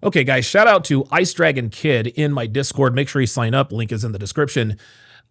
Okay, guys, shout out to Ice Dragon Kid in my Discord. Make sure you sign up. Link is in the description.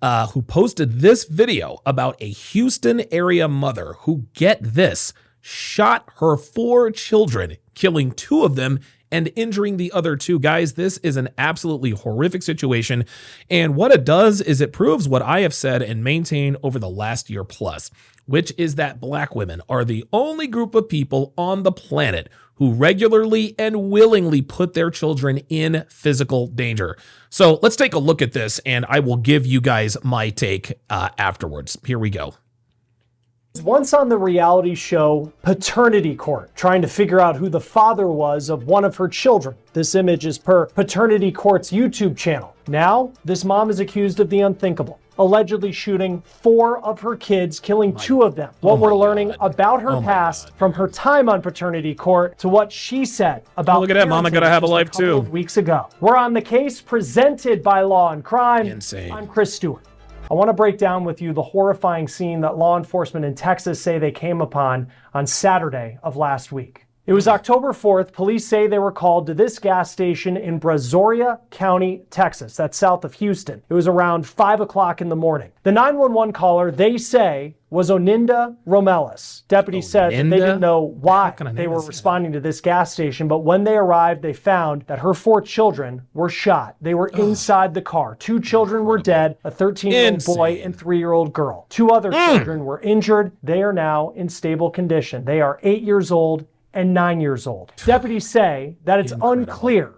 Who posted this video about a Houston area mother who, get this, shot her 4 children, killing 2 of them and injuring the other 2. Guys, this is an absolutely horrific situation. And what it does is it proves what I have said and maintained over the last year plus, which is that Black women are the only group of people on the planet who regularly and willingly put their children in physical danger. So let's take a look at this, and I will give you guys my take afterwards. Here we go. Once on the reality show Paternity Court, trying to figure out who the father was of one of her children. This image is per Paternity Court's YouTube channel. Now, this mom is accused of the unthinkable, allegedly shooting 4 of her kids, killing 2 of them. What we're learning about her past from her time on Paternity Court to what she said about look at that, Mama gotta have a life too. Weeks ago. We're on the case presented by Law and Crime. Insane. I'm Chris Stewart. I want to break down with you the horrifying scene that law enforcement in Texas say they came upon on Saturday of last week. It was October 4th. Police say they were called to this gas station in Brazoria County, Texas. That's south of Houston. It was around 5 o'clock in the morning. The 911 caller, they say, was Oninda Romelus. Deputies said that they didn't know why they were responding to this gas station, but when they arrived, they found that her 4 children were shot. They were inside the car. 2 children were dead, a 13-year-old boy and 3-year-old girl. 2 other children were injured. They are now in stable condition. They are 8 years old and 9 years old. Deputies say that it's unclear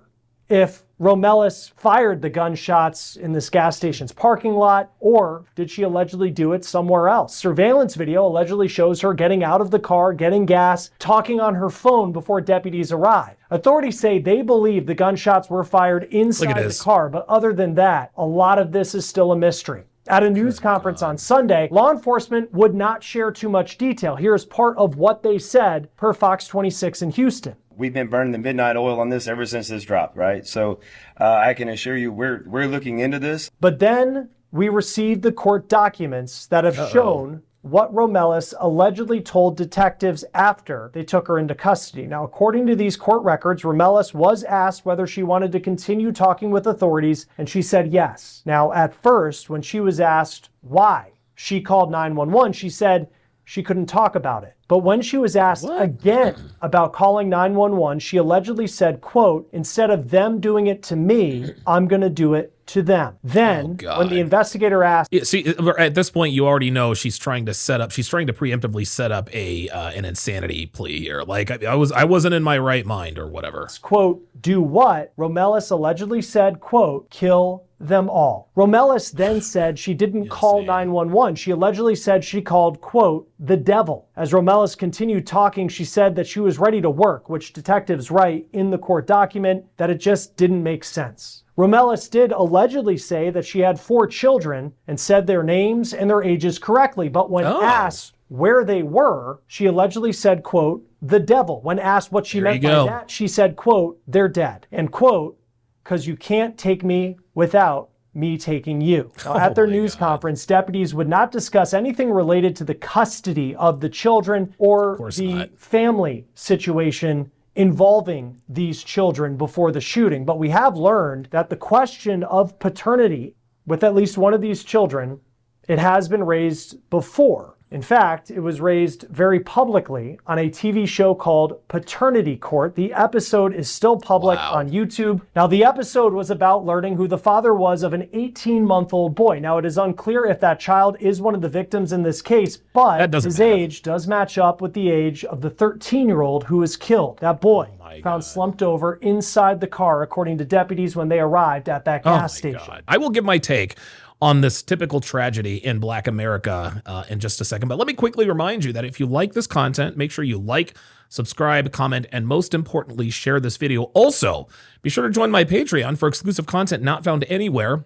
if Romelus fired the gunshots in this gas station's parking lot, or did she allegedly do it somewhere else? Surveillance video allegedly shows her getting out of the car, getting gas, talking on her phone before deputies arrive. Authorities say they believe the gunshots were fired inside the car, but other than that, a lot of this is still a mystery. At a news conference on Sunday, law enforcement would not share too much detail. Here's part of what they said per Fox 26 in Houston. We've been burning the midnight oil on this ever since this dropped, right? So I can assure you we're looking into this. But then we received the court documents that have shown what Romelus allegedly told detectives after they took her into custody. Now, according to these court records, Romelus was asked whether she wanted to continue talking with authorities, and she said yes. Now, at first, when she was asked why she called 911, she said she couldn't talk about it. But when she was asked again about calling 911, she allegedly said, quote, "Instead of them doing it to me, I'm going to do it to them." Then, when the investigator asked... See, at this point, you already know she's trying to preemptively set up an insanity plea here. Like, I wasn't in my right mind or whatever. Quote, "Do what?" Romelus allegedly said, quote, "Kill them all." Romelus then said she didn't call 911. She allegedly said she called, quote, "the devil." As Romelus continued talking, she said that she was ready to work, which detectives write in the court document that it just didn't make sense. Romelus did allegedly say that she had 4 children and said their names and their ages correctly, but when asked where they were, she allegedly said, quote, "the devil." When asked what she meant by that, she said, quote, "they're dead," and quote, "'cause you can't take me without me taking you." Now, at their news conference, deputies would not discuss anything related to the custody of the children or the family situation involving these children before the shooting. But we have learned that the question of paternity with at least one of these children, it has been raised before. In fact, it was raised very publicly on a TV show called Paternity Court. The episode is still public on YouTube. Now, the episode was about learning who the father was of an 18-month-old boy. Now, it is unclear if that child is one of the victims in this case, but his age does match up with the age of the 13-year-old who was killed. That boy found slumped over inside the car, according to deputies when they arrived at that gas station. I will give my take on this typical tragedy in Black America in just a second. But let me quickly remind you that if you like this content, make sure you like, subscribe, comment, and most importantly, share this video. Also, be sure to join my Patreon for exclusive content not found anywhere,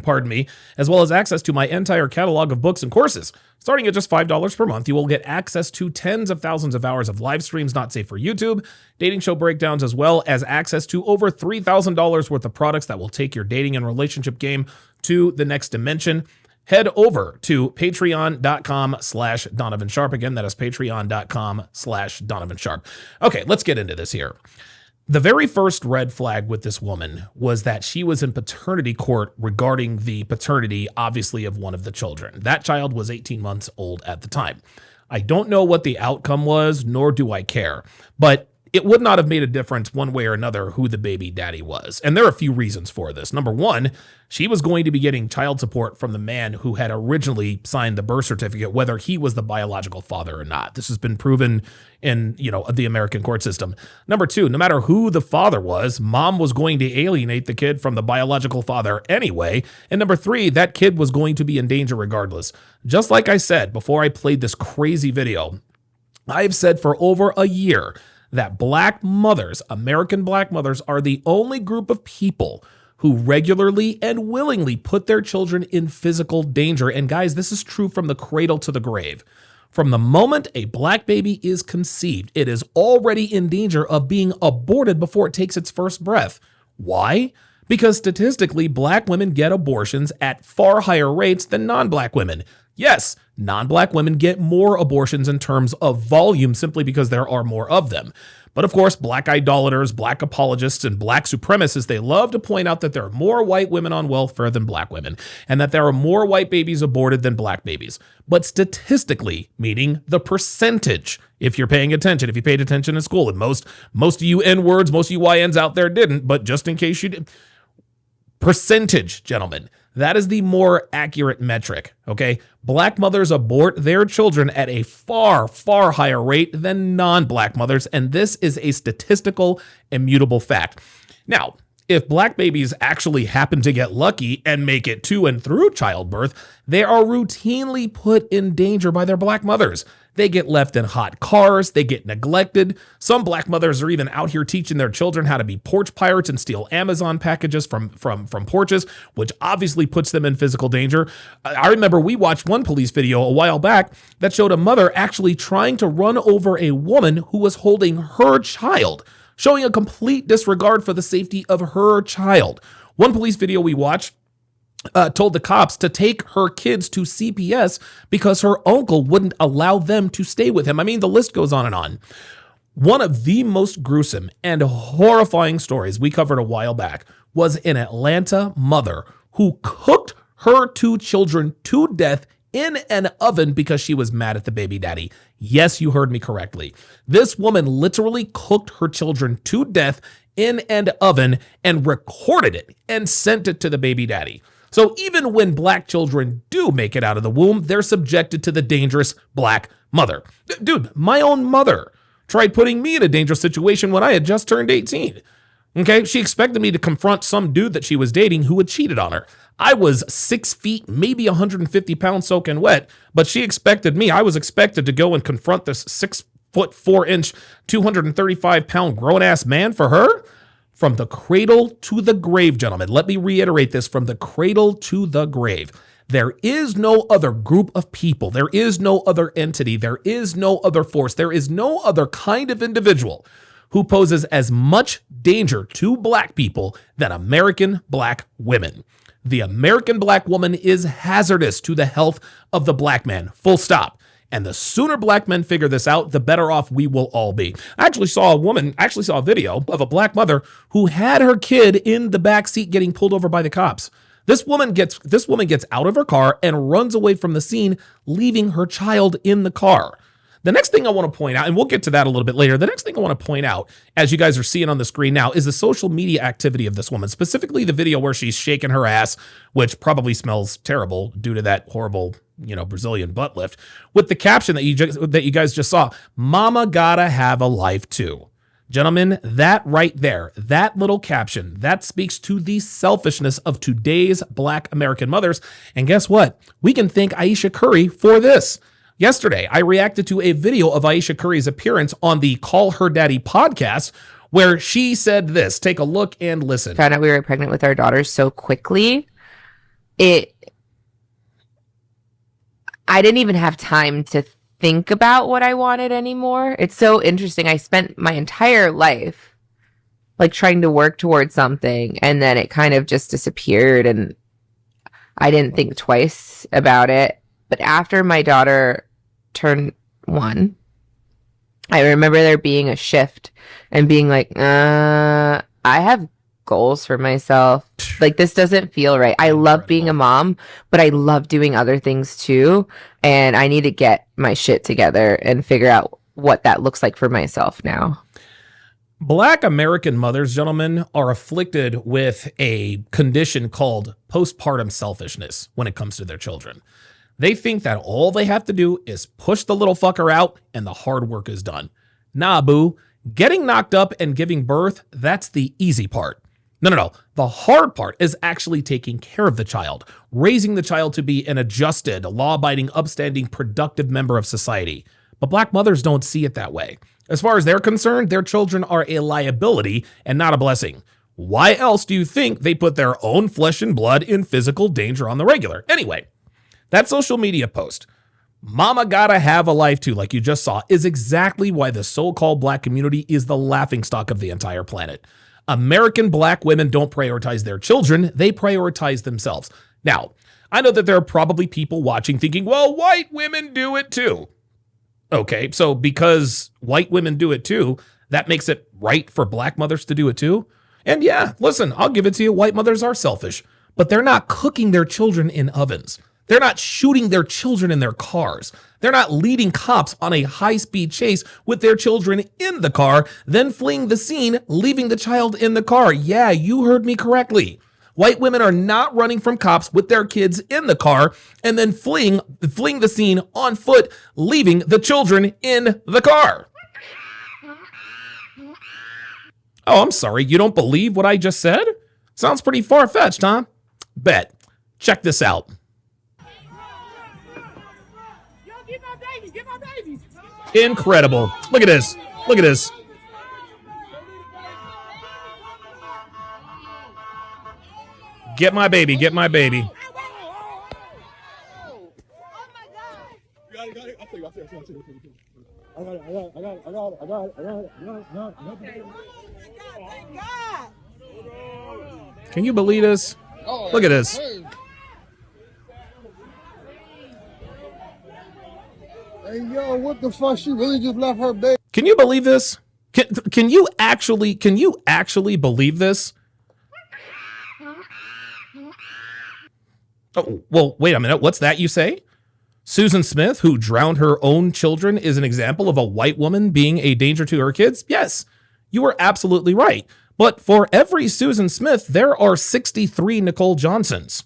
pardon me, as well as access to my entire catalog of books and courses. Starting at just $5 per month, you will get access to tens of thousands of hours of live streams not safe for YouTube, dating show breakdowns, as well as access to over $3,000 worth of products that will take your dating and relationship game to the next dimension. Head over to patreon.com/Donovan Sharp. Again, that is patreon.com/Donovan Sharp. Okay, let's get into this here. The very first red flag with this woman was that she was in paternity court regarding the paternity, obviously, of one of the children. That child was 18 months old at the time. I don't know what the outcome was, nor do I care, but it would not have made a difference one way or another who the baby daddy was. And there are a few reasons for this. Number one, she was going to be getting child support from the man who had originally signed the birth certificate, whether he was the biological father or not. This has been proven in, the American court system. Number two, no matter who the father was, mom was going to alienate the kid from the biological father anyway. And number three, that kid was going to be in danger regardless. Just like I said before I played this crazy video, I've said for over a year that black mothers, American black mothers, are the only group of people who regularly and willingly put their children in physical danger. And guys, this is true from the cradle to the grave. From the moment a black baby is conceived, it is already in danger of being aborted before it takes its first breath. Why? Because statistically, black women get abortions at far higher rates than non-black women. Yes, non-black women get more abortions in terms of volume simply because there are more of them. But of course, black idolaters, black apologists, and black supremacists, they love to point out that there are more white women on welfare than black women, and that there are more white babies aborted than black babies. But statistically, meaning the percentage, if you're paying attention, if you paid attention in school, and most of you N-words, most of you YNs out there didn't, but just in case you did, percentage, gentlemen. That is the more accurate metric, okay? Black mothers abort their children at a far, far higher rate than non-black mothers, and this is a statistical, immutable fact. Now, if black babies actually happen to get lucky and make it to and through childbirth, they are routinely put in danger by their black mothers. They get left in hot cars, they get neglected. Some black mothers are even out here teaching their children how to be porch pirates and steal Amazon packages from porches, which obviously puts them in physical danger. I remember we watched one police video a while back that showed a mother actually trying to run over a woman who was holding her child, showing a complete disregard for the safety of her child. One police video we watched told the cops to take her kids to CPS because her uncle wouldn't allow them to stay with him. I mean, the list goes on and on. One of the most gruesome and horrifying stories we covered a while back was an Atlanta mother who cooked her two children to death in an oven because she was mad at the baby daddy. Yes, you heard me correctly. This woman literally cooked her children to death in an oven and recorded it and sent it to the baby daddy. So even when black children do make it out of the womb, they're subjected to the dangerous black mother. Dude, my own mother tried putting me in a dangerous situation when I had just turned 18. Okay, she expected me to confront some dude that she was dating who had cheated on her. I was 6 feet, maybe 150 pounds soaking wet, but she expected me. I was expected to go and confront this 6'4", 235-pound grown-ass man for her? From the cradle to the grave, gentlemen. Let me reiterate this, from the cradle to the grave. There is no other group of people. There is no other entity. There is no other force. There is no other kind of individual who poses as much danger to black people than American black women. The American black woman is hazardous to the health of the black man, full stop. And the sooner black men figure this out, the better off we will all be. I actually saw a video of a black mother who had her kid in the back seat getting pulled over by the cops. This woman gets out of her car and runs away from the scene, leaving her child in the car. The next thing I want to point out, and we'll get to that a little bit later, the next thing I want to point out, as you guys are seeing on the screen now, is the social media activity of this woman, specifically the video where she's shaking her ass, which probably smells terrible due to that horrible, Brazilian butt lift, with the caption that you guys just saw, "Mama gotta have a life too." Gentlemen, that right there, that little caption, that speaks to the selfishness of today's black American mothers. And guess what? We can thank Ayesha Curry for this. Yesterday, I reacted to a video of Ayesha Curry's appearance on the Call Her Daddy podcast, where she said this. Take a look and listen. Found out we were pregnant with our daughters so quickly. I didn't even have time to think about what I wanted anymore. It's so interesting. I spent my entire life like trying to work towards something, and then it kind of just disappeared, and I didn't think twice about it. But after my daughter turned 1, I remember there being a shift and being like, I have goals for myself. Like, this doesn't feel right. I love being a mom, but I love doing other things too. And I need to get my shit together and figure out what that looks like for myself now. Black American mothers, gentlemen, are afflicted with a condition called postpartum selfishness when it comes to their children. They think that all they have to do is push the little fucker out and the hard work is done. Nah, boo. Getting knocked up and giving birth, that's the easy part. No. The hard part is actually taking care of the child, raising the child to be an adjusted, law-abiding, upstanding, productive member of society. But black mothers don't see it that way. As far as they're concerned, their children are a liability and not a blessing. Why else do you think they put their own flesh and blood in physical danger on the regular? Anyway, that social media post, "Mama gotta have a life too," like you just saw, is exactly why the so-called black community is the laughingstock of the entire planet. American black women don't prioritize their children, they prioritize themselves. Now, I know that there are probably people watching thinking, well, white women do it too. Okay, so because white women do it too, that makes it right for black mothers to do it too? And yeah, listen, I'll give it to you, white mothers are selfish, but they're not cooking their children in ovens. They're not shooting their children in their cars. They're not leading cops on a high-speed chase with their children in the car, then fleeing the scene, leaving the child in the car. Yeah, you heard me correctly. White women are not running from cops with their kids in the car and then fleeing the scene on foot, leaving the children in the car. Oh, I'm sorry. You don't believe what I just said? Sounds pretty far-fetched, huh? Bet. Check this out. Incredible. Look at this. Look at this. Get my baby. Get my baby. Can you believe this? Look at this. Hey, yo, what the fuck? She really just left her baby. Can you believe this? Can you actually believe this? Oh, well, wait a minute. What's that you say? Susan Smith, who drowned her own children, is an example of a white woman being a danger to her kids? Yes, you are absolutely right. But for every Susan Smith, there are 63 Nicole Johnsons.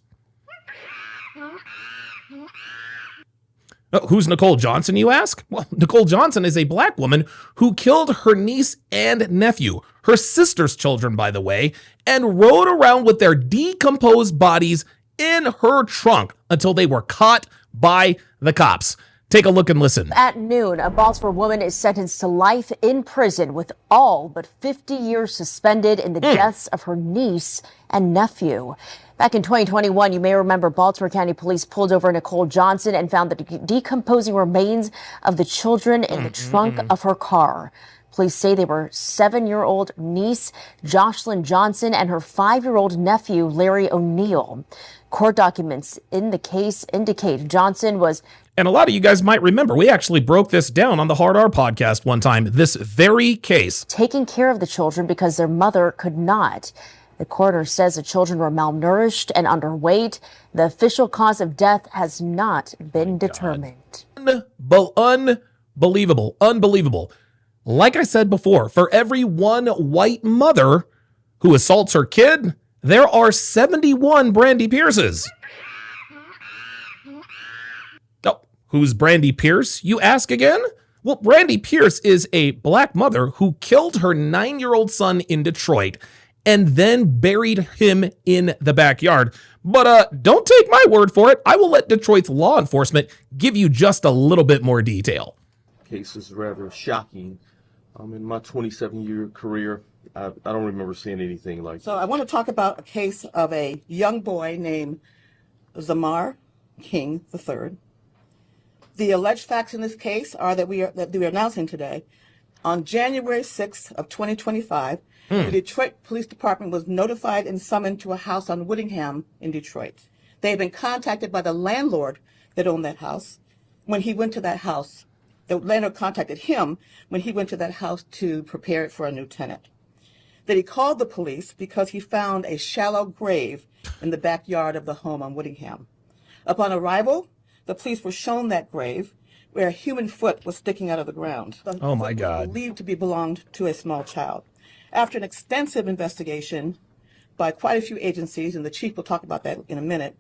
Who's Nicole Johnson, you ask? Well, Nicole Johnson is a black woman who killed her niece and nephew, her sister's children, by the way, and rode around with their decomposed bodies in her trunk until they were caught by the cops. Take a look and listen. At noon, a Baltimore woman is sentenced to life in prison with all but 50 years suspended in the deaths of her niece and nephew. Back in 2021, you may remember Baltimore County Police pulled over Nicole Johnson and found the decomposing remains of the children in the trunk of her car. Police say they were 7-year-old niece Jocelyn Johnson and her 5-year-old nephew Larry O'Neill. Court documents in the case indicate Johnson was... And a lot of you guys might remember, we actually broke this down on the Hard R podcast one time, this very case. ...taking care of the children because their mother could not. The coroner says the children were malnourished and underweight. The official cause of death has not been determined. Unbelievable. Unbelievable. Like I said before, for every one white mother who assaults her kid, there are 71 Brandy Pierces. Oh, who's Brandy Pierce, you ask again? Well, Brandy Pierce is a black mother who killed her 9-year-old son in Detroit and then buried him in the backyard. But don't take my word for it. I will let Detroit's law enforcement give you just a little bit more detail. Case is rather shocking. In my 27-year career, I don't remember seeing anything like that. So I want to talk about a case of a young boy named Zamar King III. The alleged facts in this case are that we are announcing today. On January 6th of 2025, the Detroit Police Department was notified and summoned to a house on Whittingham in Detroit. They had been contacted by the landlord that owned that house. When he went to that house, The landlord contacted him when he went to that house to prepare it for a new tenant. Then he called the police because he found a shallow grave in the backyard of the home on Whittingham. Upon arrival, the police were shown that grave where a human foot was sticking out of the ground. Oh my The foot God. was believed to be belonged to a small child. After an extensive investigation by quite a few agencies, and the chief will talk about that in a minute,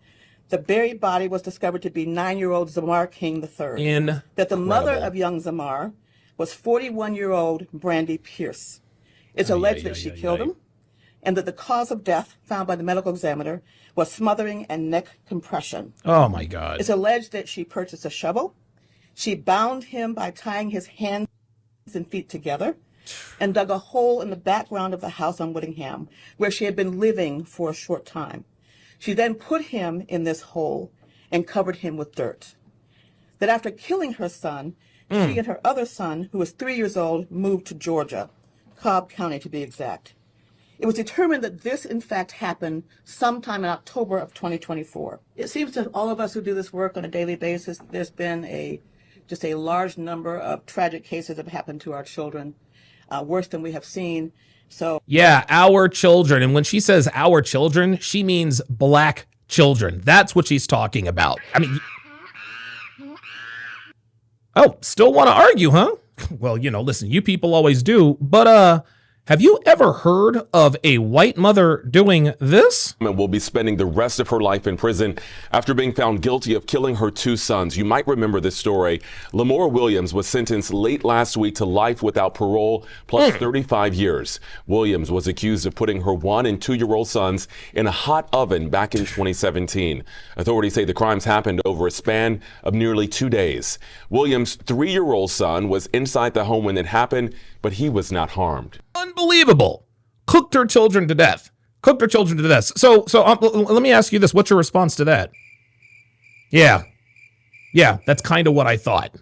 the buried body was discovered to be 9-year-old Zamar King III. That the mother of young Zamar was 41-year-old Brandy Pierce. It's alleged that she killed him, and that the cause of death found by the medical examiner was smothering and neck compression. Oh my God. It's alleged that she purchased a shovel. She bound him by tying his hands and feet together and dug a hole in the background of the house on Whittingham, where she had been living for a short time. She then put him in this hole and covered him with dirt. That after killing her son, she and her other son, who was 3 years old, moved to Georgia, Cobb County to be exact. It was determined that this, in fact, happened sometime in October of 2024. It seems to all of us who do this work on a daily basis, there's been just a large number of tragic cases that have happened to our children, worse than we have seen. So yeah, our children. And when she says our children, she means black children. That's what she's talking about. I mean, oh, still want to argue, huh? Well, listen, you people always do. But have you ever heard of a white mother doing this? Will be spending the rest of her life in prison after being found guilty of killing her 2 sons. You might remember this story. Lamora Williams was sentenced late last week to life without parole plus 35 years. Williams was accused of putting her 1- and 2-year-old sons in a hot oven back in 2017. Authorities say the crimes happened over a span of nearly 2 days. Williams' 3-year-old son was inside the home when it happened, but he was not harmed. Unbelievable. Cooked her children to death. So let me ask you this. What's your response to that? Yeah, that's kind of what I thought.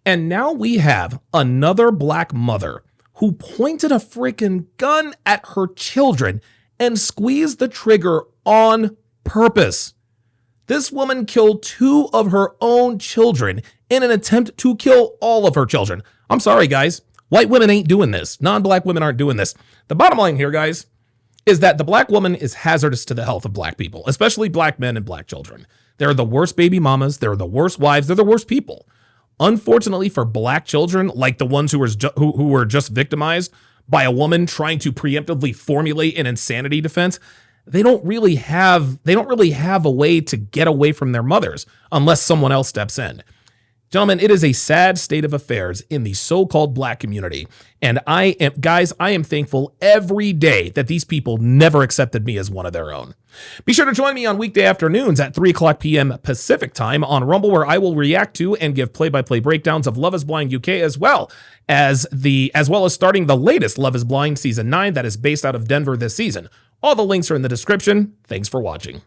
And now we have another black mother who pointed a freaking gun at her children and squeezed the trigger on purpose. This woman killed 2 of her own children in an attempt to kill all of her children. I'm sorry, guys. White women ain't doing this. Non-black women aren't doing this. The bottom line here, guys, is that the black woman is hazardous to the health of black people, especially black men and black children. They're the worst baby mamas. They're the worst wives. They're the worst people. Unfortunately for black children, like the ones who were just victimized by a woman trying to preemptively formulate an insanity defense, they don't really have a way to get away from their mothers unless someone else steps in. Gentlemen, it is a sad state of affairs in the so-called black community. And I am thankful every day that these people never accepted me as one of their own. Be sure to join me on weekday afternoons at 3:00 p.m. Pacific time on Rumble, where I will react to and give play-by-play breakdowns of Love is Blind UK, as well as starting the latest Love is Blind Season 9 that is based out of Denver this season. All the links are in the description. Thanks for watching.